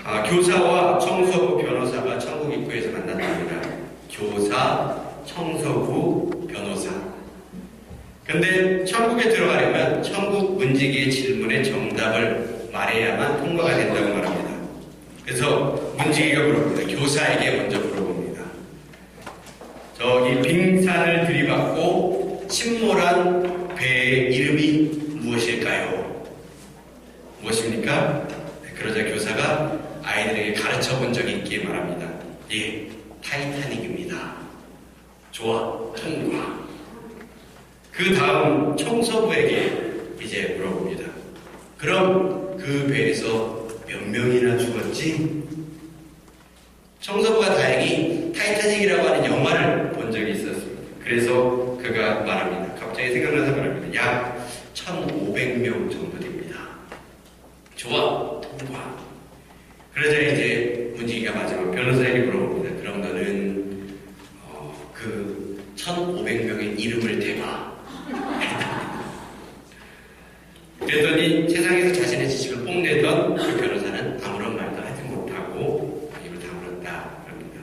교사와 청소부, 변호사가 천국 입구에서 만났답니다. 교사, 청소부, 변호사. 근데 천국에 들어가려면 천국 문지기의 질문에 정답을 말해야만 통과가 된다고 말합니다. 그래서 문지기가 물어봅니다. 교사에게 먼저 물어봅니다. 저기 빙산을 들이받고 침몰한 배의 이름이 무엇일까요? 무엇입니까? 그러자 교사가 아이들에게 가르쳐 본 적이 있기에 말합니다. 예, 타이타닉입니다. 좋아, 통과. 그 다음 청소부에게 이제 물어봅니다. 그럼 그 배에서 몇 명이나 죽었지? 청소부가 다행히 타이타닉이라고 하는 영화를 본 적이 있었습니다. 그래서 그가 말합니다. 갑자기 생각나서 말합니다. 약 1,500명 정도 됩니다. 좋아, 통과. 그러자 이제 문지기가 마지막 변호사에게 물어봅니다. 그럼 너는 그 1,500명의 이름을 대봐. 그랬더니 세상에서 자신의 지식을 뽐내던 그 변호사는 아무런 말도 하지 못하고 입을 다물었다. 그럽니다.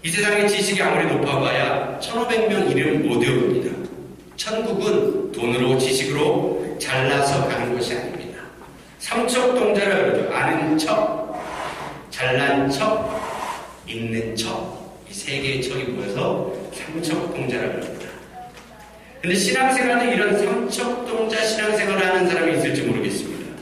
이 세상의 지식이 아무리 높아봐야 1,500명 이름 못 외웁니다. 천국은 돈으로 지식으로 잘나서 가는 곳이 아닙니다. 삼척동자라 그러죠. 아는 척, 잘난 척, 있는 척. 이 세 개의 척이 모여서 삼척동자라 그럽니다. 근데 신앙생활도 이런 삼척동자 신앙생활을 하는 사람이 있을지 모르겠습니다.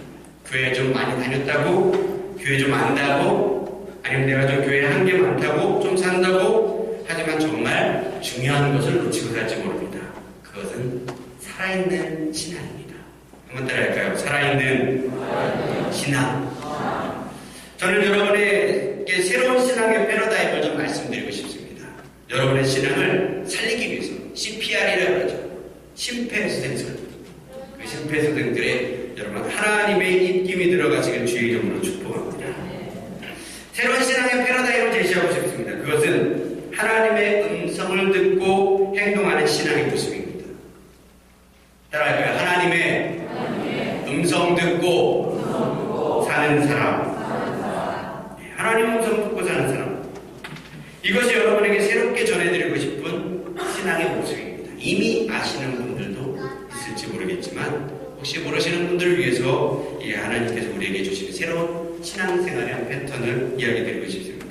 교회 좀 많이 다녔다고, 교회 좀 안다고, 아니면 내가 좀 교회에 한 게 많다고, 좀 산다고, 하지만 정말 중요한 것을 놓치고 살지 모릅니다. 그것은 살아있는 신앙입니다. 한번 따라할까요? 살아있는 신앙. 저는 여러분에게 새로운 신앙의 패러다임을 좀 말씀드리고 싶습니다. 여러분의 신앙을 살리기 위해서 CPR이라고 하죠. 심폐소생술. 그 심폐소생술에 여러분 하나님의 입김이 들어가시길 주의 이름으로 축복합니다. 새로운 신앙의 패러다임을 제시하고 싶습니다. 그것은 하나님의 음성을 듣고 행동하는 신앙의 모습입니다. 따라할까요? 하나님의 음성 듣고 사는 사람. 하나님 음성 듣고 사는 사람. 이것이 여러분에게 새롭게 전해드리고 싶은 신앙의 모습입니다. 이미 아시는 분들도 있을지 모르겠지만 혹시 모르시는 분들을 위해서 하나님께서 우리에게 주시는 새로운 신앙생활의 패턴을 이야기드리고 싶습니다.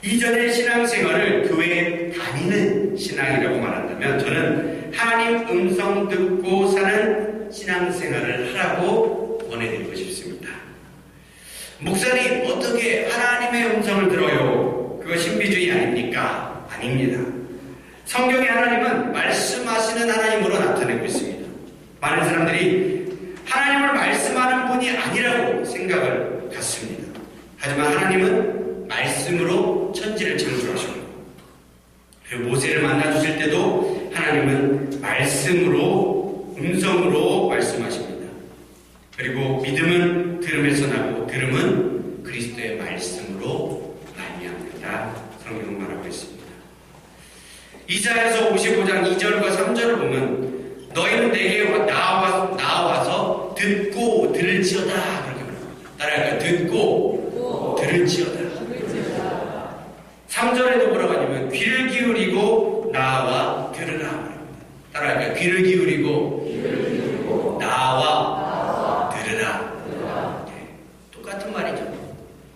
이전의 신앙생활을 교회에 다니는 신앙이라고 말한다면 저는 하나님 음성 듣고 사는 신앙생활을 하라고 권해드리고 싶습니다. 목사님, 어떻게 하나님의 음성을 들어요? 그거 신비주의 아닙니까? 아닙니다. 성경의 하나님은 말씀하시는 하나님으로 나타내고 있습니다. 많은 사람들이 하나님을 말씀하는 분이 아니라고 생각을 갖습니다. 하지만 하나님은 말씀으로 천지를 창조하셨고, 모세를 만나주실 때도 하나님은 말씀으로, 음성으로 말씀하십니다. 그리고 믿음은 들음에서 나고 들음은 그리스도의 말씀으로 말미암는다. 성경은 말하고 있습니다. 이사야서 55장 2절과 3절을 보면 너희는 내게 나와서 듣고 들을지어다 그렇게 말합니다. 따라할까요? 듣고 들을지어다. 3절에도 뭐라고 하냐면 귀를 기울이고 나와 들으라 말합니다. 따라할까요? 귀를 기울이고 나와 들으라. 네, 똑같은 말이죠.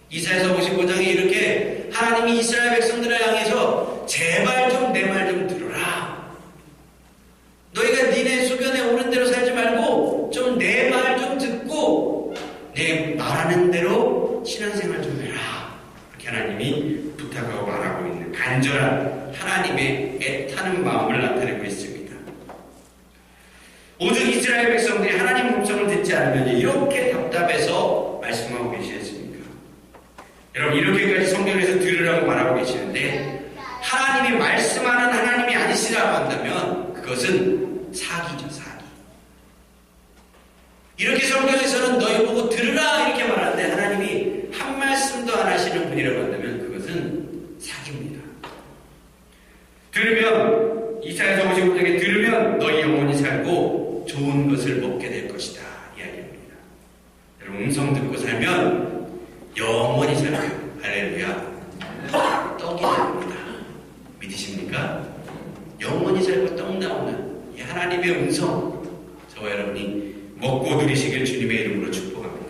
이사야서 55장에 이렇게 하나님이 이스라엘 백성들을 향해서 제발 좀 내 말 좀 들어라. 너희가 니네 소견에 오른 대로 살지 말고 좀 내 말 좀 듣고 내 말하는 대로 신앙생활 좀 해라. 이렇게 하나님이 부탁하고 말하고 있는 간절한 하나님의 애타는 마음을 나타내고 있습니다. 오직 이스라엘 백성들이 하나님 음성을 듣지 않으면 이렇게 답답해서 말씀하고 계시겠습니까? 여러분, 이렇게까지 성경에서 들으라고 말하고 계시는데 하나님이 말씀하는 하나님이 아니시라고 한다면 그것은 사기죠, 사기. 이렇게 성경에서는 너희 보고 들으라 이렇게 말하는데 하나님이 한 말씀도 안 하시는 분이라고 한다면 그것은 사기입니다. 들으면 이사야서 55장에 들으면 너희 영혼이 살고 좋은 것을 먹게 될 것이다 이야기합니다. 여러분, 음성 듣고 살면 영원히 살고요. 할렐루야. 떡이 나옵니다. 믿으십니까? 영원히 살고 떡 나오는 이 하나님의 음성, 저와 여러분이 먹고 누리시길 주님의 이름으로 축복합니다.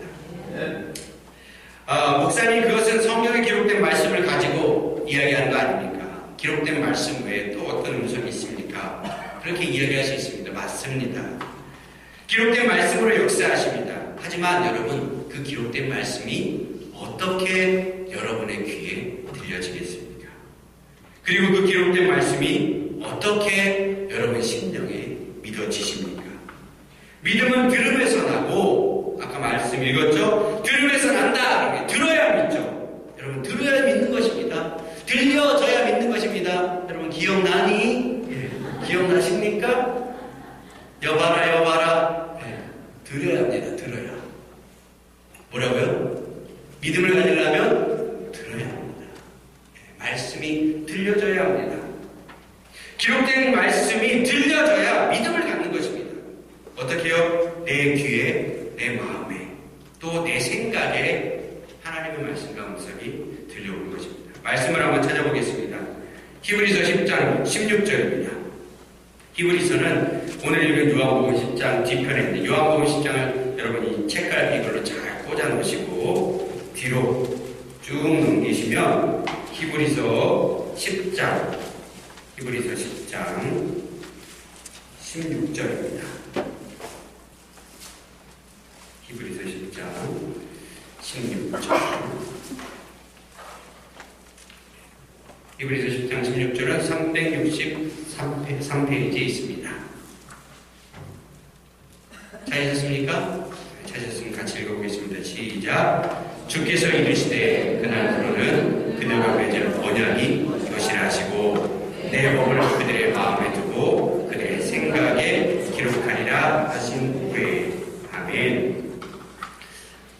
목사님, 그것은 성경에 기록된 말씀을 가지고 이야기하는 거 아닙니까? 기록된 말씀 외에 또 어떤 음성이 있습니까? 그렇게 이야기할 수 있습니다. 맞습니다. 기록된 말씀으로 역사하십니다. 하지만 여러분, 그 기록된 말씀이 어떻게 여러분의 귀에 들려지겠습니까? 그리고 그 기록된 말씀이 어떻게 여러분 심령에 믿어지십니까? 믿음은 들음에서 나고, 아까 말씀 읽었죠? 들음에서 난다. 들어야 믿죠. 여러분, 들어야 믿는 것입니다. 들려져야 믿는 것입니다. 여러분, 기억나니? 기억나십니까? 여봐라, 여봐라. 들어야 합니다. 들어야. 뭐라고요? 믿음을 가지려면 들어야 합니다. 말씀이 들려져야 합니다. 기록된 말씀이 들려져야 믿음을 갖는 것입니다. 어떻게요? 내 귀에, 내 마음에, 또 내 생각에 하나님의 말씀과 음성이 들려오는 것입니다. 말씀을 한번 찾아보겠습니다. 히브리서 10장 16절입니다. 히브리서는 오늘 읽은 요한복음 10장 뒤편에 있는 요한복음 10장을 여러분이 책갈피 이걸로 잘 꽂아 놓으시고 뒤로 쭉 넘기시면 히브리서 10장 16절입니다. 히브리서 10장 16절. 히브리서 10장 16절은 363페이지에 있습니다. 찾으셨습니까? 찾으셨으면 같이 읽어보겠습니다. 시작. 주께서 이르시되 그날부로는 그들과 맺을 언약이 이것이라 하시고 내 법을 그들의 마음에 두고 그들의 생각에 기록하리라 하신 후에. 아멘.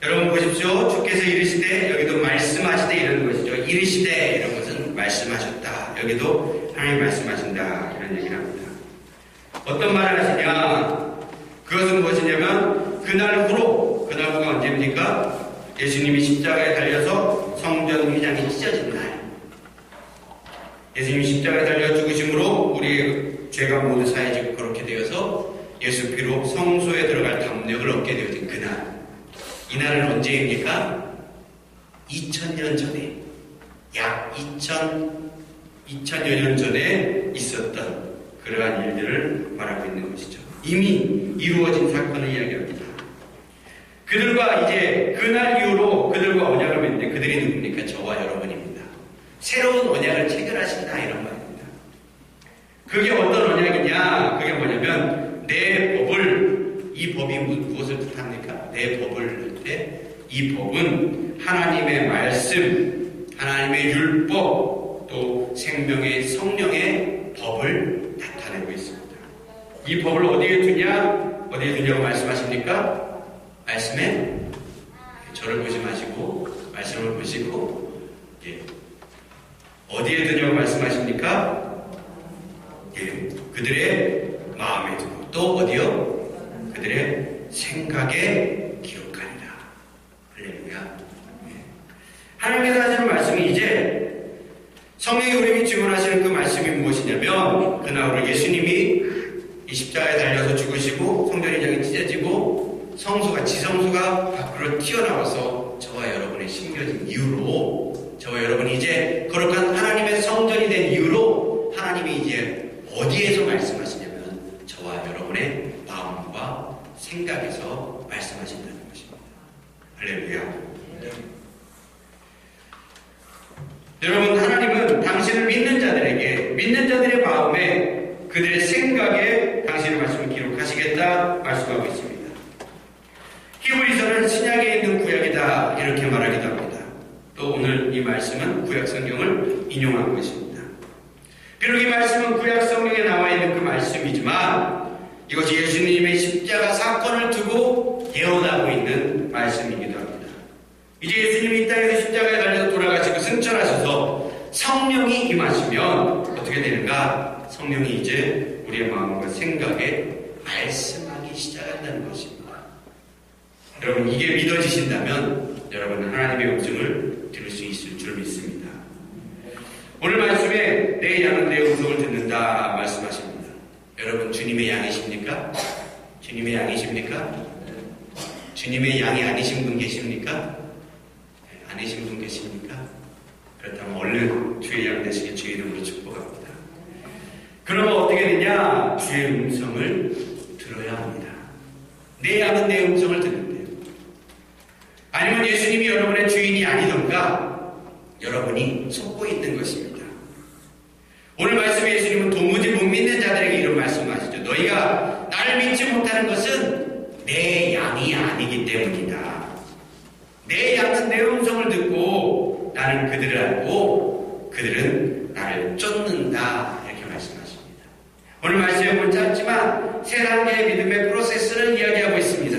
여러분 보십시오. 주께서 이르시되, 여기도 말씀하시되 이런 것이죠. 이르시되 이런 것은 말씀하셨다. 여기도 하나님 말씀하신다. 이런 얘기를 합니다. 어떤 말을 하시냐? 그것은 무엇이냐면 그날 후가 언제입니까? 예수님이 십자가에 달려서 성전 휘장이 찢어진 날. 예수님이 십자가에 달려 죽으심으로 우리의 죄가 모두 사해지고 그렇게 되어서 예수 피로 성소에 들어갈 담력을 얻게 되어진 그날. 이날은 언제입니까? 2000년 전에, 약 2000여 년 전에 있었던 그러한 일들을 말하고 있는 것이죠. 이미 이루어진 사건을 이야기합니다. 그들과 이제 그날 이후로 그들과 언약을 맺는데 그들이 누굽니까? 저와 여러분입니다. 새로운 언약을 체결하신다 이런 말입니다. 그게 어떤 언약이냐? 그게 뭐냐면 내 법을, 이 법이 무엇을 뜻합니까? 내 법을 할 때 이 법은 하나님의 말씀, 하나님의 율법, 또 생명의 성령의 법을 나타내고 있습니다. 이 법을 어디에 두냐고 말씀하십니까? 말씀에 저를 보지 마시고 말씀을 보시고 어디에 두냐고 말씀하십니까? 그들의 마음에 두고 또 어디요? 그들의 생각에 기록하리라. 할렐루야. 하나님께서 하시는 말씀이 이제 성령이 우리에게 증언하시는 그 말씀이 무엇이냐면 그날로 예수님이 이 십자가에 달려서 죽으시고 성전 휘장이 찢어지고 지성소가 밖으로 튀어나와서 저와 여러분의 심겨진 이유로, 저와 여러분이 이제 거룩한 하나님의 성전이 된 이유로 하나님이 이제 어디에서 말씀하시냐면 저와 여러분의 마음과 생각에서 말씀하신다는 것입니다. 할렐루야. 여러분, 하나님은 당신을 믿는 자들에게, 믿는 자들의 마음에, 그들의 생각에 당신의 말씀을 기록하시겠다 말씀하고 있습니다. 히브리서는 신약에 있는 구약이다 이렇게 말하기도 합니다. 또 오늘 이 말씀은 구약 성경을 인용한 것입니다. 비록 이 말씀은 구약 성경에 나와 있는 그 말씀이지만 이것이 예수님의 십자가 사건을 두고 예언하고 있는 말씀이기도 합니다. 이제 예수님이 이 땅에서 십자가에 달려서 돌아가시고 승천하셔서 성령이 임하시면 어떻게 되는가? 성령이 이제 우리의 마음과 생각에 말씀하기 시작한다는 것입니다. 여러분, 이게 믿어지신다면 여러분은 하나님의 음성을 들을 수 있을 줄 믿습니다. 오늘 말씀에 내 양은 내 음성을 듣는다 말씀하십니다. 여러분 주님의 양이십니까? 주님의 양이십니까? 주님의 양이 아니신 분 계십니까? 아니신 분 계십니까? 그렇다면 얼른 주의 양 되시길 주의 이름으로 축복합니다. 그러면 어떻게 되냐? 주의 음성을 들어야 합니다. 내 양은 내 음성을 듣는데요. 아니면 예수님이 여러분의 주인이 아니던가 여러분이 속고 있는 것입니다. 오늘 말씀에 예수님은 도무지 못 믿는 자들에게 이런 말씀하시죠. 너희가 나를 믿지 못하는 것은 내 양이 아니기 때문이다. 내 양은 내 음성을 듣고 나는 그들을 알고 그들은 나를 쫓는다. 이렇게 말씀하십니다. 오늘 말씀에 보면 짧지만 세 단계의 믿음의 프로세스를 이야기하고 있습니다.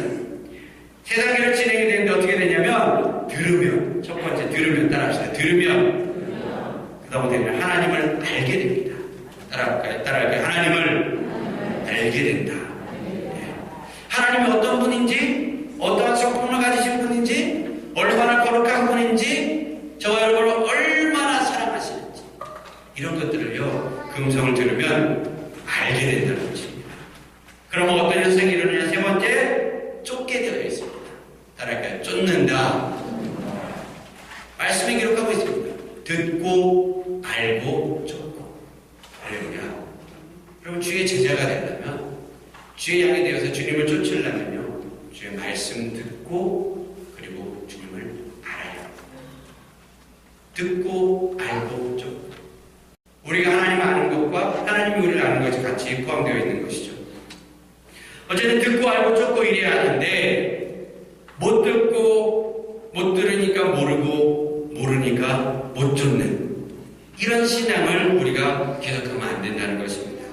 세 단계로 진행이 되는데 어떻게 되냐면 들으면, 첫 번째 들으면 따라합시다. 들으면 그 다음에 되면 하나님을 알게 됩니다. 따라할까요? 하나님을 알게 된다. 하나님이 어떤 분인지, 어떠한 성품을 가지신 분인지, 얼마나 거룩한 분인지, 저와 여러분을 얼마나 사랑하시는지 이런 것들을요, 그 음성을 들으면 알게 된다는 것입니다. 그러면 어떤 현상이 일어나냐? 세 번째, 쫓게 되어 있습니다. 따라할까요? 쫓는다. 말씀에 기록하고 있습니다. 듣고, 알고, 쫓고. 할렐루야. 그럼 주의 제자가 되려면, 주의 양이 되어서 주님을 쫓으려면요, 주의 말씀 듣고, 그리고 주님을 알아야 합니다. 듣고, 알고, 쫓고. 우리가 하나님 아는 것과 하나님이 우리를 아는 것이 같이 포함되어 있는 것이죠. 어쨌든 듣고, 알고, 쫓고 이래야 하는데, 못 듣고, 못 들으니까 모르고, 모르니까 못 쫓는 이런 신앙을 우리가 계속하면 안 된다는 것입니다.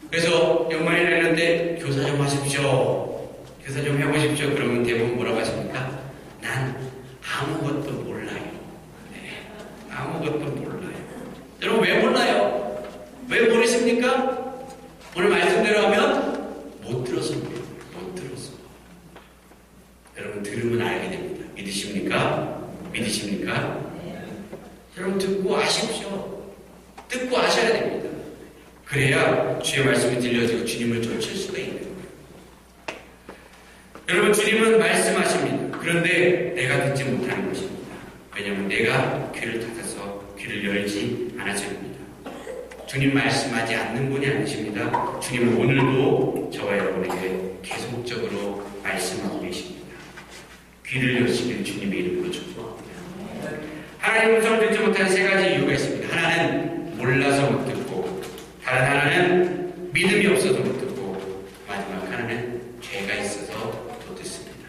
그래서 연말이 되는데 교사 좀 하십시오. 교사 좀 해보십시오. 그러면 대부분 뭐라고 하십니까? 난 아무것도 몰라요. 네, 아무것도 몰라요. 여러분 왜 몰라요? 왜 모르십니까? 오늘 말씀대로 하면 못 들어서 모르요. 못 들어서. 여러분 들으면 알게 됩니다. 믿으십니까? 믿으십니까? 여러분 듣고 아십시오. 듣고 아셔야 됩니다. 그래야 주의 말씀이 들려지고 주님을 쫓을 수가 있는 거예요. 여러분 주님은 말씀하십니다. 그런데 내가 듣지 못하는 것입니다. 왜냐하면 내가 귀를 닫아서 귀를 열지 않았습니다. 주님 말씀하지 않는 분이 아니십니다. 주님은 오늘도 저와 여러분에게 계속적으로 말씀하고 계십니다. 귀를 여시길 주님의 이름으로 축복합니다. 하나님의 음성을 듣지 못하는 세 가지 이유가 있습니다. 하나는 몰라서 못 듣고, 다른 하나는 믿음이 없어서 못 듣고, 마지막 하나는 죄가 있어서 못 듣습니다.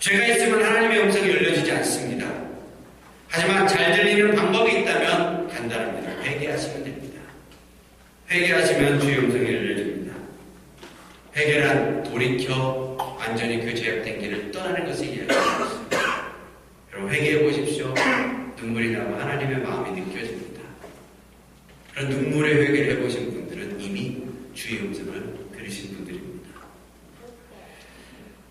죄가 있으면 하나님의 음성이 열려지지 않습니다. 하지만 잘 들리는 방법이 있다면 간단합니다. 회개하시면 됩니다. 회개하시면 주의 음성이 열려집니다. 회개란 돌이켜 완전히 그 죄악된 길을 떠나는 것을 이야기하고 있습니다. 여러분 회개해 보십시오. 눈물이 나고 하나님의 마음이 느껴집니다. 그런 눈물의 회개를 해보신 분들은 이미 주의 음성을 들으신 분들입니다.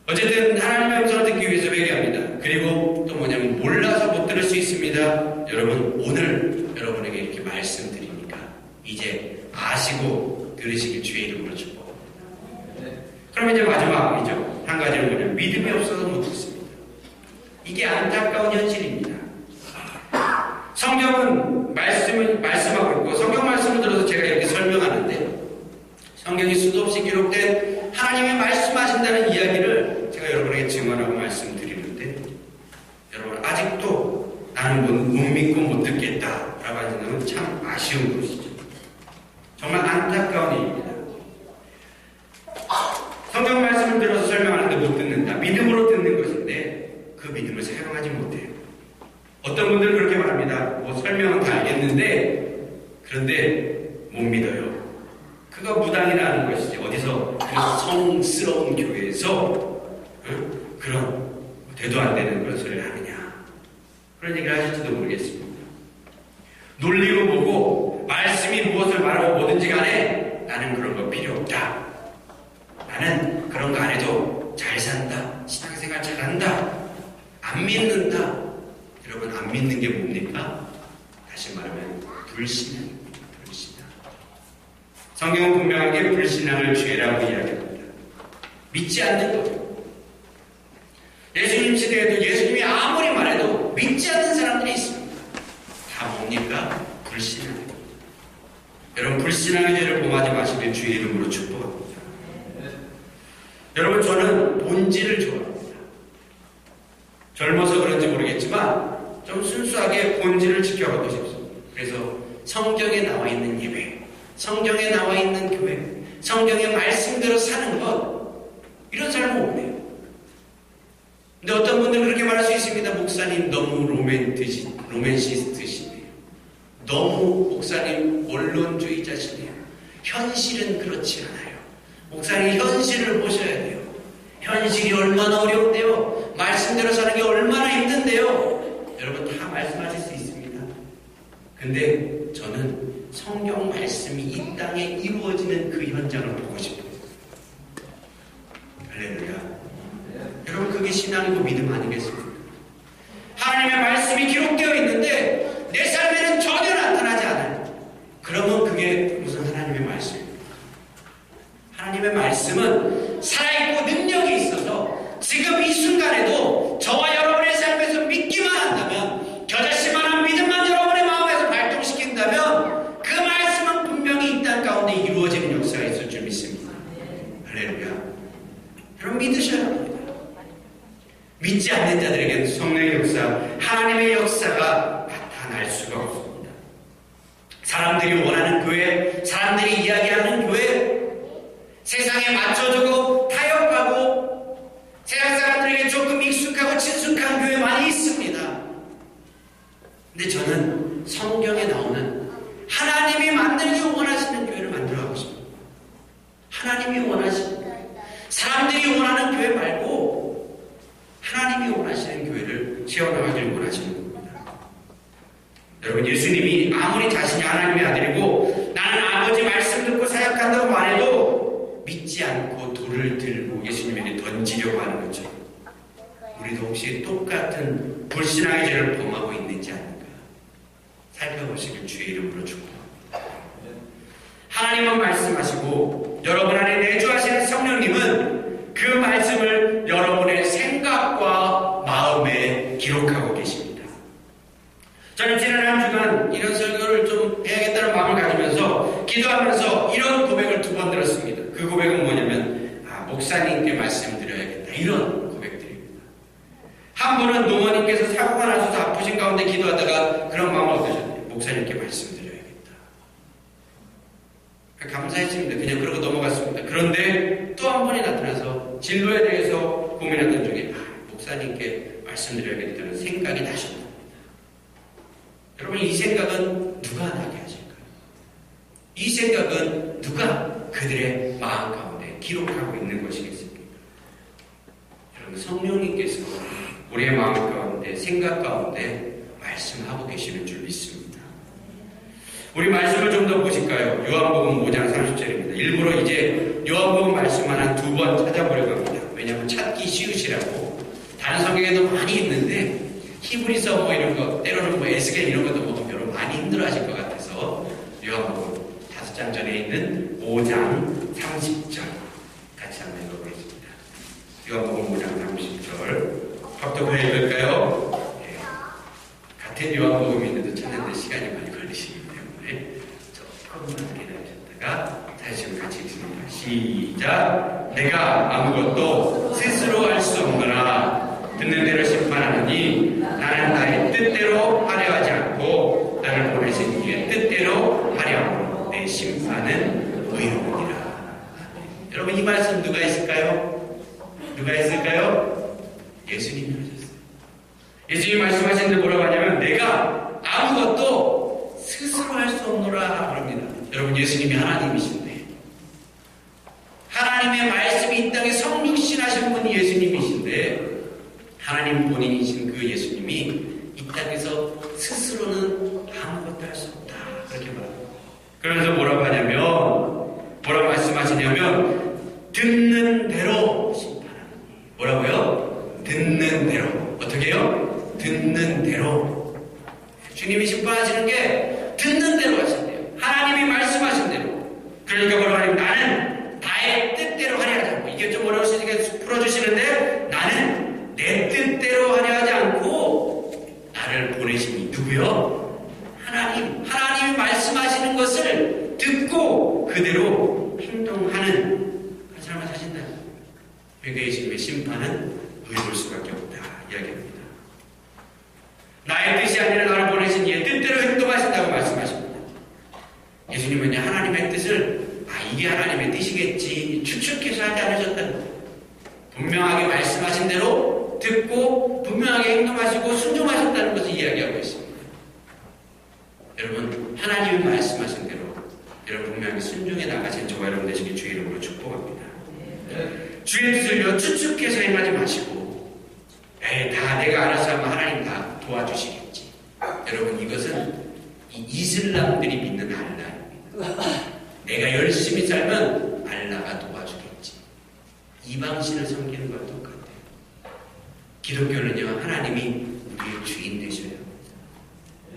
어쨌든 하나님의 음성을 듣기 위해서 회개합니다. 그리고 또 뭐냐면 몰라서 못 들을 수 있습니다. 여러분 오늘 여러분에게 이렇게 말씀드리니까 이제 아시고 들으시길 주의 이름으로 축복합니다. 그럼 이제 마지막이죠. 한 가지는 뭐냐면 믿음이 없어서 못 듣습니다. 이게 안타까운 현실입니다. 성경은 말씀하고 있고 성경 말씀을 들어서 제가 이렇게 설명하는데 성경이 수도 없이 기록된 하나님이 말씀하신다는 이야기를 제가 여러분에게 증언하고 말씀드리는데 여러분 아직도 나는 못 믿고 못 듣겠다라고 하는 건 참 아쉬운 것이죠. 정말 안타까운 일입니다. 성경 말씀을 들어서 설명하는데 못 듣는다. 믿음으로 듣는 것인데 그 믿음을 사용하지 못해요. 어떤 분들은 그렇게 말합니다. 뭐 설명은 다 알겠는데 그런데 못 믿어요. 그가 무당이라는 것이지. 어디서 그 성스러운 교회에서 그런 되도 안 되는 그런 소리를 하느냐. 그런 얘기를 하실지도 모르겠습니다. 놀리고 보고 말씀이 무엇을 말하고 뭐든지 간에 나는 그런 거 필요 없다. 나는 그런 거 안 해도 잘 산다. 신앙생활 잘한다. 안 믿는다. 여러분, 안 믿는 게 뭡니까? 다시 말하면 불신앙입니다. 불신앙. 성경은 분명하게 불신앙을 죄라고 이야기합니다. 믿지 않는 거죠. 예수님 시대에도 예수님이 아무리 말해도 믿지 않는 사람들이 있습니다. 다 뭡니까? 불신앙. 여러분, 불신앙의 죄를 범하지 마시길 주의 이름으로 축복합니다. 여러분, 저는 본질을 좋아합니다. 젊어서 그런지 모르겠지만 좀 순수하게 본질을 지켜가고 싶습니다. 그래서 성경에 나와 있는 예배, 성경에 나와 있는 교회, 성경의 말씀대로 사는 것, 이런 삶은 없네요. 근데 어떤 분들은 그렇게 말할 수 있습니다. 목사님 너무 로맨시스트시네요. 너무 목사님 원론주의자시네요. 현실은 그렇지 않아요. 목사님 현실을 보셔야 돼요. 현실이 얼마나 어려운데요. 말씀대로 사는 게 얼마나 힘든데요. 여러분 다 말씀하실 수 있습니다. 근데 저는 성경 말씀이 이 땅에 이루어지는 그 현장을 보고 싶어요. 할렐루야. 여러분, 그게 신앙이고 믿음 아니겠습니까? 하나님의 말씀이 기록되어 있는데 내 삶에는 전혀 나타나지 않아요. 그러면 그게 무슨 하나님의 말씀입니까? 하나님의 말씀은 살아있고 능력이 있어서 지금 이 순간에도 저와 여러분의 삶에서 믿기만 한다면, 겨자씨만한 믿음만 여러분의 마음에서 발동시킨다면 그 말씀은 분명히 이 땅 가운데 이루어지는 역사가 있을 줄 믿습니다. 할렐루야. 여러분 믿으셔야 합니다. 믿지 않는 자들에게는 성령의 역사, 하나님의 역사가 나타날 수가 없습니다. 사람들이 원하는 교회, 사람들이 이야기하는 교회, 세상에 맞춰주고 타협하고 세상 사람들에게 조금 익숙하고 친숙한 교회 많이 있습니다. 근데 저는 성경에 나오는 하나님이 만들기 원하시는 교회를 만들어가고 싶습니다. 하나님이 원하시는, 사람들이 원하는 교회 말고 하나님이 원하시는 교회를 세워나가길 원하시는 겁니다. 여러분, 예수님이 아무리 자신이 하나님의 아들이고 나는 아버지 말씀 듣고 사역한다고 말해도 믿지 않고 돌을 들고 예수님에게 던지려고 하는 거죠. 우리도 혹시 똑같은 불신앙의 죄를 범하고 있는지 아닌가 살펴보시길 주의 이름으로 축복합니다. 하나님은 말씀하시고 여러분 안에 내주하시는 성령님은 그 말씀을 여러분의 생각과 마음에 기록하고 계십니다. 저는 지난 한 주간 이런 설교를 좀 해야겠다는 마음을 가지면서 기도하면서 이런 고백을 2번 들었습니다. 그 고백은 뭐냐면 목사님께 말씀드려야겠다, 이런 고백들입니다. 한 분은 노모님께서 사고가 나셔서 아프신 가운데 기도하다가 그런 마음을 얻으셨네요. 목사님께 말씀드려야겠다. 감사했습니다. 그냥 그러고 넘어갔습니다. 그런데 또 한 번이 나타나서 진로에 대해서 고민하던 중에 목사님께 말씀드려야겠다는 생각이 나셨습니다. 여러분, 이 생각은 누가 나게 하실까요? 이 생각은 누가 그들의 마음 가운데 기록하고 있는 것이겠습니까? 여러분, 성령님께서 우리의 마음 가운데, 생각 가운데 말씀하고 계시는 줄 믿습니다. 우리 말씀을 좀 더 보실까요? 요한복음 5장 30절입니다. 일부러 이제 요한복음 말씀만 한 2번 찾아보려고 합니다. 왜냐하면 찾기 쉬우시라고. 다른 성경에도 많이 있는데 히브리서 뭐 이런 거, 때로는 뭐 에스겔 이런 것도 뭐 여러분 많이 힘들어하실 것 같아서 요한복음 5장 전에 있는 5장 30절 같이 한번 읽어보겠습니다. 요한복음 5장 30절 합독해 읽을까요? 네. 같은 요한복음인데도 찾는데 시간이 많이 걸리시기 때문에 조금만 기다리셨다가 다시 같이 읽습니다. 시작. 내가 아무것도 스스로 할 수 없노라. 듣는 대로 심판하느니 나는 나의 뜻대로 하려 하지 않고 나를 보내신 이의 뜻대로 하려 하므로 내 심판은 의로우니라. 여러분, 이 말씀 누가 했을까요? 누가 했을까요? 예수님이 하셨어요. 예수님이 말씀하신 데 뭐라고 하냐면 내가 아무것도 스스로 할 수 없노라 그럽니다. 여러분, 예수님이 하나님이신데 하나님의 말씀이 이 땅에 성육신하신 분이 예수님이신데 하나님 본인이신 그 예수님이 이 땅에서 스스로는 아무것도 할 수 없다 그렇게 말합니다. 그러면서 뭐라고 하냐면, 뭐라고 말씀하시냐면 듣는 대로 심판하느니. 뭐라고요? 듣는 듣는 대로. 어떻게 해요? 듣는 대로. 주님이 심판하시는 게 듣는 대로 하신대요. 하나님이 말씀하신 대로. 그러니까 뭐라고 하냐면 나는 나의 뜻대로 하려 하지 않고, 이게 좀 어려울 수 있으니까 풀어주시는데, 나는 내 뜻대로 하려 하지 않고 나를 보내신 이 누구요? 하나님이 말씀하시는 것을 듣고 그대로 행동하는 그런 사람을 사신다. 그러니까 예수님의 심판은 의로울 수밖에 없다 이야기합니다. 나의 뜻이 아니라 나를 보내신 이의 뜻대로 행동하신다고 말씀하십니다. 예수님은요, 하나님의 뜻을 이게 하나님의 뜻이겠지 추측해서 하지 않으셨다는 거예요. 분명하게 말씀하신 대로 듣고 분명하게 행동하시고 순종하셨다는 것을 이야기하고 있습니다. 여러분, 하나님이 말씀하신 대로 여러분 분명히 순종해 나가신 저와 여러분 되시길 주의 이름으로 축복합니다. 주의 뜻을요 추측해서 행하지 마시고, 다 내가 알아서 하면 하나님 다 도와주시겠지. 여러분, 이것은 이 이슬람들이 믿는 알라입니다. 내가 열심히 살면 알라가 도와주겠지. 이방신을 섬기는 것과 똑같아요. 기독교는요, 하나님이 우리의 주인 되셔야 합니다.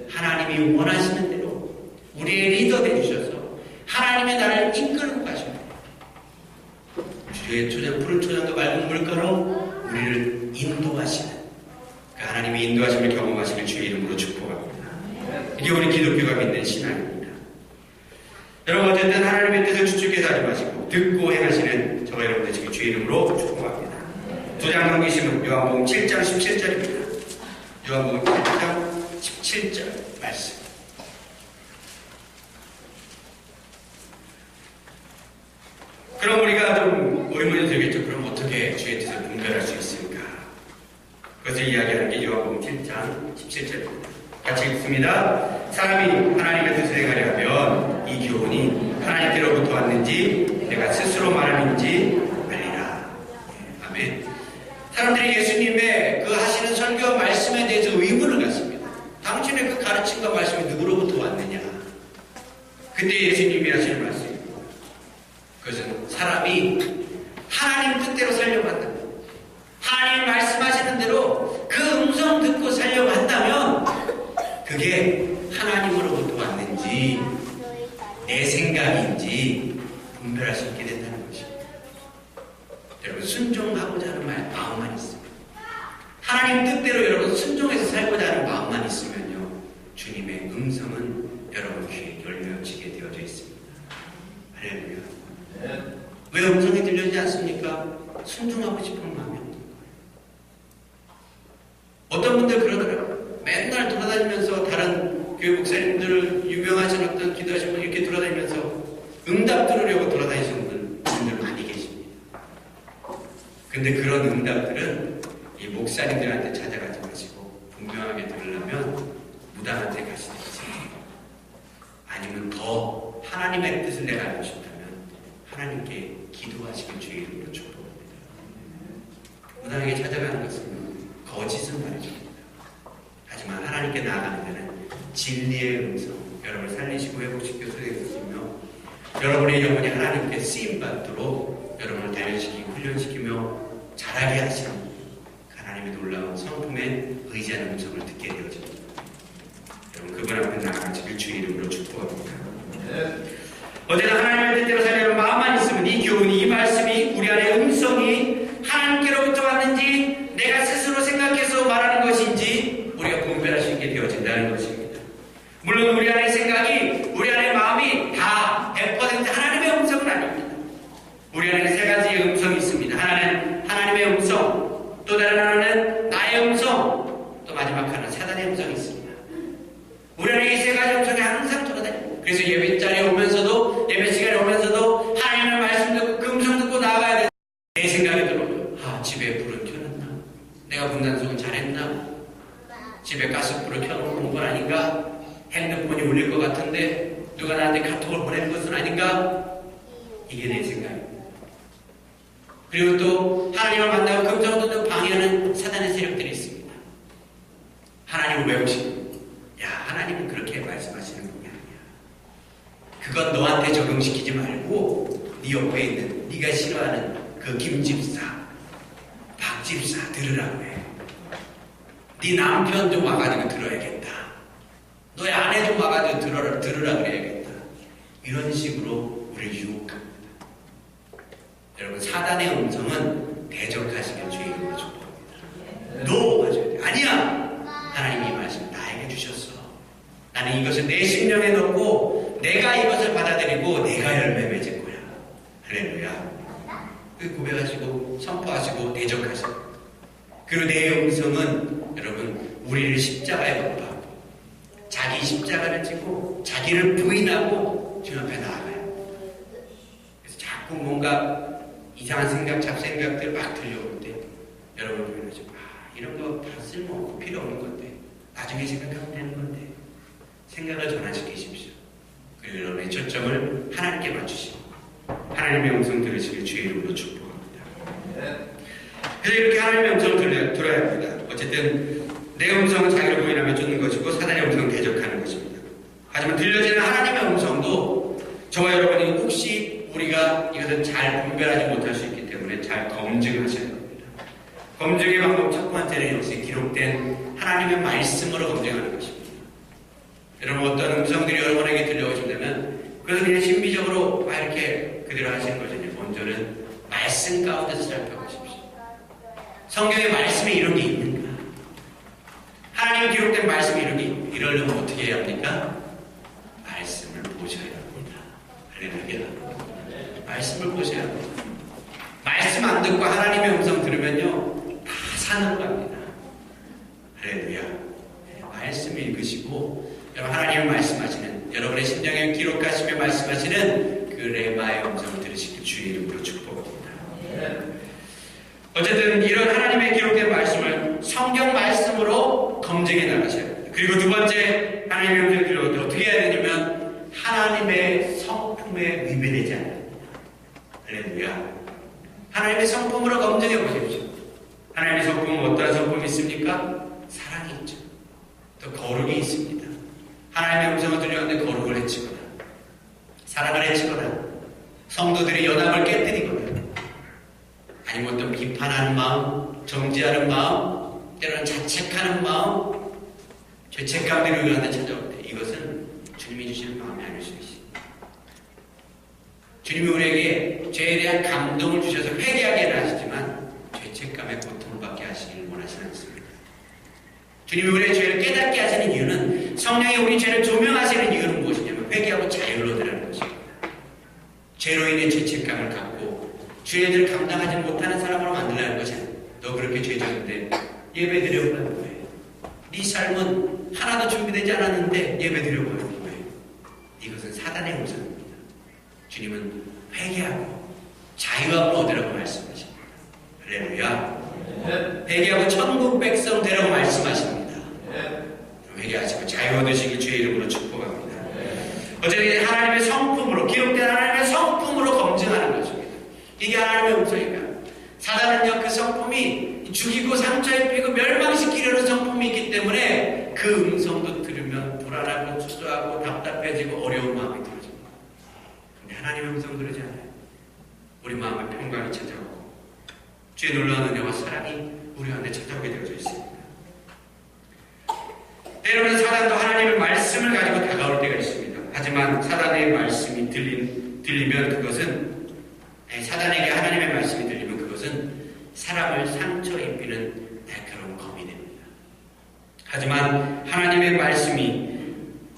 하나님이 원하시는 대로 우리의 리더 되주셔서 하나님의 나를 이끌고 가십니다. 주의 초장, 푸른 초장도 맑은 물가로 우리를 인도하시는 그 하나님의 인도하심을 경험하시길 주의 이름으로 축복합니다. 이게 우리 기독교가 믿는 신앙입니다. 여러분, 어쨌든 하나님의 뜻을 추측해서 하지 마시고 듣고 행하시는 저와 여러분 되시길 주의 이름으로 축복합니다. 두 장 넘기시면 요한복음 7장 17절입니다. 요한복음 7장 17절 말씀. 그럼 우리가 좀 의문이 들겠죠. 그럼 어떻게 주의 뜻을 분별할 수 있을까? 그것을 이야기하는 게 요한복음 7장 17절입니다. 같이 읽습니다. 사람이 하나님의 뜻을 행하려 하면 이 교훈이 하나님께로부터 왔는지 내가 스스로 말함인지 알리라. 아멘. 사람들이 예수님의 그 하시는 설교와 말씀에 대해서 의문을 갖습니다. 당신의 그 가르침과 말씀이 누구로부터 왔느냐? 근데 예수님이 하시는 말씀이 그것은 사람이 하나님 뜻대로 살려고 한다면, 하나님 말씀하시는 대로 그 음성 듣고 살려고 한다면 그게 하나님으로부터 왔는지 내 생각인지 분별할 수 있게 된다는 것입니다. 여러분, 순종하고자 하는 마음만 있습니다. 하나님 뜻대로 여러분 순종해서 살고자 하는 마음만 있으면요, 주님의 음성은 여러분 귀에 열려지게 되어져 있습니다. 할렐루야. 왜 음성이 들려지지 않습니까? 순종하고 싶은 마음이 없는 거예요. 어떤 분들 그러더라고요. 맨날 돌아다니면서 다른 교회 목사님들, 유명하신 어떤 기도하신 분 이렇게 돌아다니면서 응답 들으려고 돌아다니시는 분들 많이 계십니다. 근데 그런 응답들은 이 목사님들한테 찾아가지 마시고 분명하게 들으려면 무당한테 가시든지, 아니면 더 하나님의 뜻을 내가 알고 싶다면 하나님께 기도하시길 주의 이름으로 축복합니다. 무당에게 찾아가는 것은 거짓은 말이죠. 하지만 하나님께 나아가는 데는 진리의 음성, 여러분을 살리시고 회복시켜 소개해주시며 여러분의 영혼이 하나님께 쓰임받도록 여러분을 단련시키고 훈련시키며 자라게 하시는 하나님의 놀라운 성품에 의지하는 음성을 듣게 되어집니다. 여러분, 그분 앞에 나아가시길 주의 이름으로 축복합니다. 어제나 하나님의 뜻대로 살려는 마음만 있으면 이 교훈이, 이 말씀이, 우리 안의 음성이 하나님께로부터 왔는지 내가 스스로 생각해서 말하는 것인지 우리가 분별할 수 있게 되어진다는 것입니다. 물론 우리 안의 생각이, 우리 안의 마음이 다 100% 하나님의 음성은 아닙니다. 우리 안에 세 가지의 음성이 있습니다. 하나는 하나님의 음성, 또 다른 하나는 나의 음성, 또 마지막 하나는 사단의 음성이 있습니다. 우리 안에 이 세 가지 음성이 항상 돌아다닙니다. 그래서 예배 자리에 오면서도, 예배 시간에 오면서도 하나님의 말씀 듣고 그 음성 듣고 나가야 돼. 내 생각이 들어요. 집에 불은 켜놨나? 내가 문단속은 잘했나? 집에 가스불을 켜놓고 온 건 아닌가? 핸드폰이 울릴 것 같은데 누가 나한테 카톡을 보내는 것은 아닌가? 이게 내 생각입니다. 그리고 또 하나님을 만나고 그 음성을 듣고 방해하는 사단의 세력들이 있습니다. 하나님을 외우시고, 야, 하나님은 그렇게 말씀하시는 분이 아니야. 그건 너한테 적용시키지 말고 네 옆에 있는 네가 싫어하는 그 김집사, 박집사 들으라고 해. 네 남편 좀 와가지고 들어야겠다. 너의 아내 좀 와가지고 들으라 그래야겠다. 이런 식으로 우리를 유혹합니다. 여러분, 사단의 음성은 대적하시길 주의 이름으로 축복합니다. 너 맞아야 돼. 아니야. 하나님이 이 말씀 나에게 주셨어. 나는 이것을 내 심령에 넣고 내가 이것을 받아들이고 내가 열매 맺을 거야. 할렐루야. 그 고백하시고 선포하시고 대적하시고, 그리고 내 음성은 여러분 우리를 십자가에 못 박고 자기 십자가를 지고 자기를 부인하고 주 앞에 나아가요. 그래서 자꾸 뭔가 이상한 생각, 잡생각들 막 들려올 때 여러분 보면서 이런 거 다 쓸모없고 필요 없는 건데 나중에 생각하면 되는 건데 생각을 전환시키십시오. 그리고 여러분의 초점을 하나님께 맞추시고 하나님의 음성 들으시길 주의 이름으로 축복합니다. 그래서 이렇게 하나님의 음성을 들어야 합니다. 어쨌든 내 음성은 자기를 부인하며 쫓는 것이고 사단의 음성은 대적하는 것입니다. 하지만 들려지는 하나님의 음성도 저와 여러분이 혹시 우리가 이것을 잘 분별하지 못할 수 있기 때문에 잘 검증하셔야 합니다. 검증의 방법 첫 번째는 역시 기록된 하나님의 말씀으로 검증하는 것입니다. 여러분, 어떤 음성들이 여러분에게 들려오신다면 그것을 그냥 신비적으로 이렇게 그대로 하시는 것이 아니라 먼저는 말씀 가운데서 살펴보십시오. 성경에 말씀에 이런 게 있는가? 하나님이 기록된 말씀에 이런 게 있는가? 이러려면 어떻게 해야 합니까? 말씀을 보셔야 합니다. 할렐루야. 말씀을 보셔야 합니다. 말씀 안 듣고 하나님의 음성 들으면요 다 산으로 갑니다. 할렐루야. 말씀을 읽으시고 하나님의 말씀하시는, 여러분의 심령에 기록하시며 말씀하시는 그 레마의 음성을 들으시길 주의 이름으로 축복합니다. 어쨌든 이런 하나님의 기록된 말씀을 성경 말씀으로 검증해 나가셔야 합니다. 그리고 두 번째 하나님의 음성을 들을 때 어떻게 해야 되냐면 하나님의 성품에 위배되지 않아야 합니다. 할렐루야. 하나님의 성품으로 검증해 보십시오. 하나님의 성품은 어떠한 성품이 있습니까? 사랑이 있죠. 또 거룩이 있습니다. 하나님의 음성을 들려오는데 거룩을 해치거나 사랑을 해치거나 성도들의 연합을 깨뜨리거나 아니면 어떤 비판하는 마음, 정죄하는 마음, 때로는 자책하는 마음, 죄책감들이 우리한테 찾아올 때 이것은 주님이 주시는 마음이 아닐 수 있습니다. 주님이 우리에게 죄에 대한 감동을 주셔서 회개하게는 하시지만 죄책감의 고통을 받게 하시길 원하시는 않습니다. 주님이 우리의 죄를 깨닫게 하시는 이유는, 성령이 우리 죄를 조명하시는 이유는 무엇이냐면 회개하고 자유로 되라는 것입니다. 죄로 인해 죄책감을 갖고 죄를 감당하지 못하는 사람으로 만들라는 것이 아니에요. 너 그렇게 죄졌는데 예배 드려보면 뭐예요? 네 삶은 하나도 준비되지 않았는데 예배 드려보면 뭐예요? 이것은 사단의 음성입니다. 주님은 회개하고 자유함을 얻으라고 말씀하십니다. 할렐루야. 회개하고 천국 백성 되라고 말씀하십니다. 회개하시고 자유 얻으시길 주의 이름으로 축복합니다. 어쨌든 하나님의 성품으로, 기록된 하나님의 성품으로 검증하는 것입니다. 이게 하나님의 음성입니다. 사단은요, 그 성품이 죽이고 상처 입히고 멸망시키려는 성품이 있기 때문에 그 음성도 들으면 불안하고 추도하고 답답해지고 어려운 마음이 들어집니다. 근데 하나님의 음성 들으지 않아요. 우리 마음에 평강이 찾아오고 주의 놀라운 은혜와 사랑이 우리 안에 찾아오게 되어져 있습니다. 때로는 사단도 하나님의 말씀을 가지고 다가올 때가 있습니다. 하지만 사단의 말씀이 들리면 그것은, 사단에게 하나님의 말씀이 들리면 그것은 사람을 상처 입히는 날카로운 검이 됩니다. 하지만 하나님의 말씀이,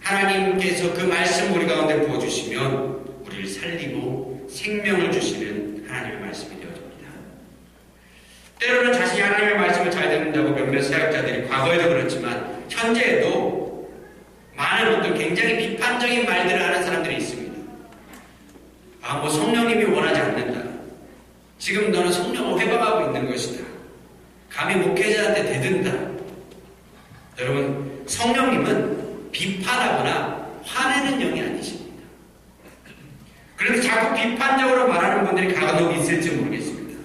하나님께서 그 말씀 우리 가운데 부어주시면 우리를 살리고 생명을 주시는 하나님의 말씀이 되어집니다. 때로는 자신이 하나님의 말씀을 잘 듣는다고 몇몇 사역자들이 과거에도 그렇지만 현재에도 많은 어떤 굉장히 비판적인 말들을 하는 사람들이 있습니다. 뭐 성령님이 원하지 않는다. 지금 너는 성령을 회방하고 있는 것이다. 감히 목회자한테 대든다. 여러분, 성령님은 비판하거나 화내는 영이 아니십니다. 그런데 자꾸 비판적으로 말하는 분들이 간혹 있을지 모르겠습니다.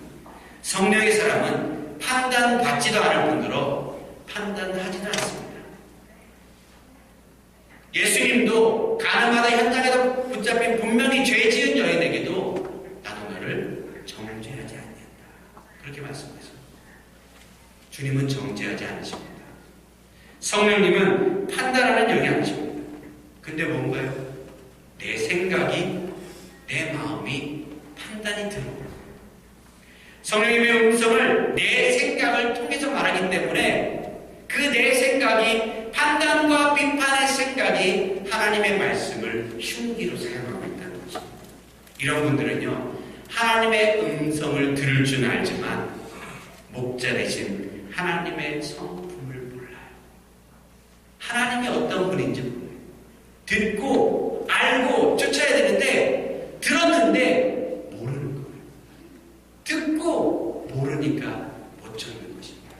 성령의 사람은 판단받지도 않을 뿐더러 판단하지도 않습니다. 예수님도 가늠하다 현장에서 붙잡힌 분명히 죄 지은 여인에게도 나도 너를 정죄하지 않는다. 그렇게 말씀하셨습니다. 주님은 정죄하지 않으십니다. 성령님은 판단하는 영향이십니다. 근데 뭔가요? 내 생각이, 내 마음이 판단이 들어옵니다. 성령님의 음성을 내 생각을 통해서 말하기 때문에 그 내 생각이, 판단과 비판의 생각이 하나님의 말씀을 흉기로 사용하고 있다는 것입니다. 이런 분들은요, 하나님의 음성을 들을 줄 알지만 목자 대신 하나님의 성품을 몰라요. 하나님이 어떤 분인지 몰라요. 듣고 알고 쫓아야 되는데 들었는데 모르는 거예요. 듣고 모르니까 못 쫓는 것입니다.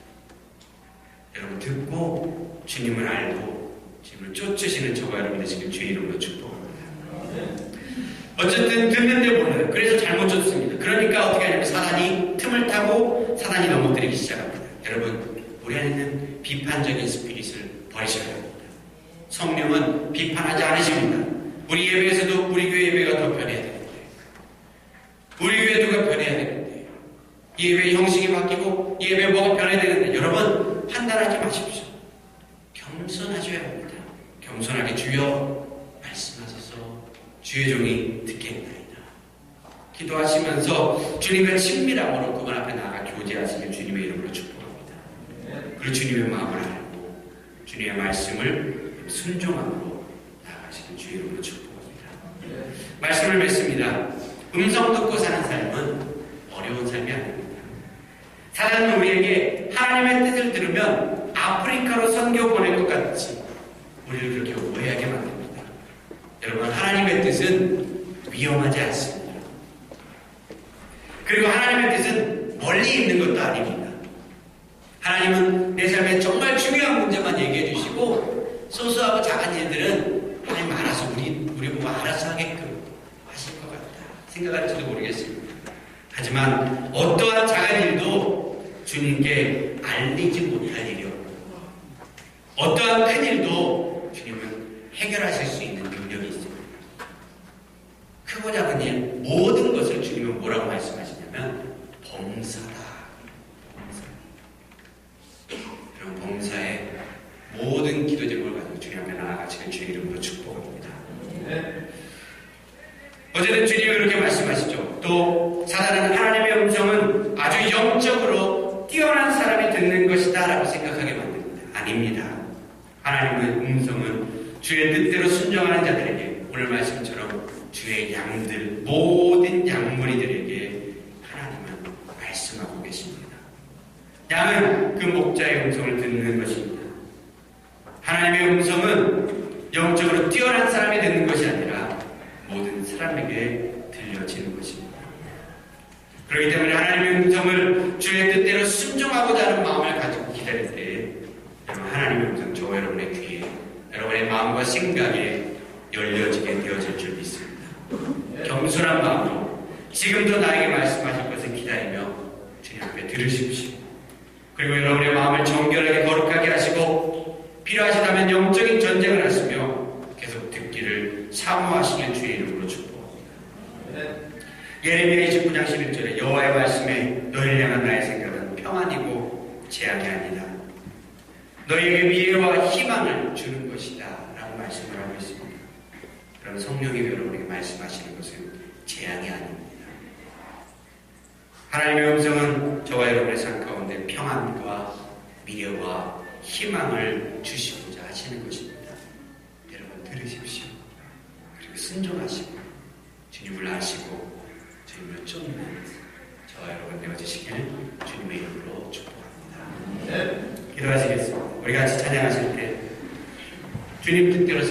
여러분, 듣고 주님을 알고 주님을 쫓으시는 저와 여러분 되시길 주의 이름으로 축복합니다. 어쨌든 듣는데 몰라요. 그래서 잘못 쫓습니다. 그러니까 어떻게 하냐면 사단이 틈을 타고 사단이 넘어뜨리기 시작합니다. 여러분, 우리 안에는 비판적인 스피릿을 버리셔야 합니다. 성령은 비판하지 않으십니다. 우리 예배에서도 우리 교회 예배가 더 변해야 되는데, 우리 교회 누가 변해야 되는데, 예배 형식이 바뀌고 예배 뭐가 변해야 되는데, 여러분 판단하지 마십시오. 겸손하셔야 합니다. 겸손하게 주여 말씀하소서, 주의 종이 듣겠나이다. 기도하시면서 주님과 친밀함으로 그분 앞에 나아가 교제하시길 주님의 이름으로 축복합니다. 그리고 주님의 마음을 알고 주님의 말씀을 순종함으로 나아가시길 주의 이름으로 축복합니다. 말씀을 맺습니다. 음성 듣고 사는 삶은 어려운 삶이 아닙니다. 사단은 우리에게 하나님의 뜻을 들으면 아프리카로 선교 보낼 것 같이 우리를 그렇게 오해하게 만듭니다. 여러분, 하나님의 뜻은 위험하지 않습니다. 그리고 하나님의 뜻은 멀리 있는 것도 아닙니다. 하나님은 내 삶에 정말 중요한 문제만 얘기해 주시고 소소하고 작은 일들은 하나님 알아서 우리 보고 알아서 하게끔 하실 것 같다 생각할지도 모르겠습니다. 하지만 어떠한 작은 일도 주님께 알리지 못할 일이 없고, 어떠한 큰 일도 주님은 해결하실 수 있는 능력이 있습니다. 크고 작은 일 모든 것을 주님은 뭐라고 말씀하시냐면 범사다. 그런 범사에 모든 기도 제목을 가지고 주님 앞에 나아가시는 주의 이름으로 축복합니다. 어쨌든 주님이 그렇게 말씀하시죠. 또 사단은 하나님의 음성은 아주 영적으로 뛰어난 사람이 듣는 것이다 라고 생각하게 만듭니다. 아닙니다. 하나님의 음성은 주의 뜻대로 순종하는 자들에게, 오늘 말씀처럼 주의 양들, 모든 양무리들에게 하나님은 말씀하고 계십니다. 양은 그 목자의 음성을 듣는 것입니다. 하나님의 음성은 영적으로 뛰어난 사람이 듣는 것이 아니라 모든 사람에게 들려지는 것입니다. 그렇기 때문에 하나님의 음성을 주의 뜻대로 순종하고자 하는 마음을 가지고 기다릴 때 여러분, 하나님의 음성 저와 여러분의 귀에, 여러분의 마음과 생각에 열려지게 되어질 줄 믿습니다. 겸손한 마음으로 지금도 나에게 말씀하실 것을 기다리며 주님 앞에 들으십시오. 그리고 여러분의 마음을 정결하게 거룩하게 하시고 필요하시다면 영적인 전쟁을 하시며 계속 듣기를 사모하시길 주의 이름으로 축복합니다. 예레미야 29장 11절에 여호와의 말씀에 너희를 향한 나의 생각은 평안이고 재앙이 아니다. 너희에게 미래와 희망을 주는 것이다 라고 말씀을 하고 있습니다. 그럼 성령이 여러분에게 말씀하시는 것은 재앙이 아닙니다. 하나님의 음성은 저와 여러분의 삶 가운데 평안과 미래와 희망을 주시고자 하시는 것입니다. 여러분 들으십시오. 그리고 순종하시고 주님을 아시고 주님을 쫓는 저와 여러분 되어주시길 주님의 이름으로 축복합니다. 기도하시겠습니다. 우리 같이 찬양하실 때 주님 뜻대로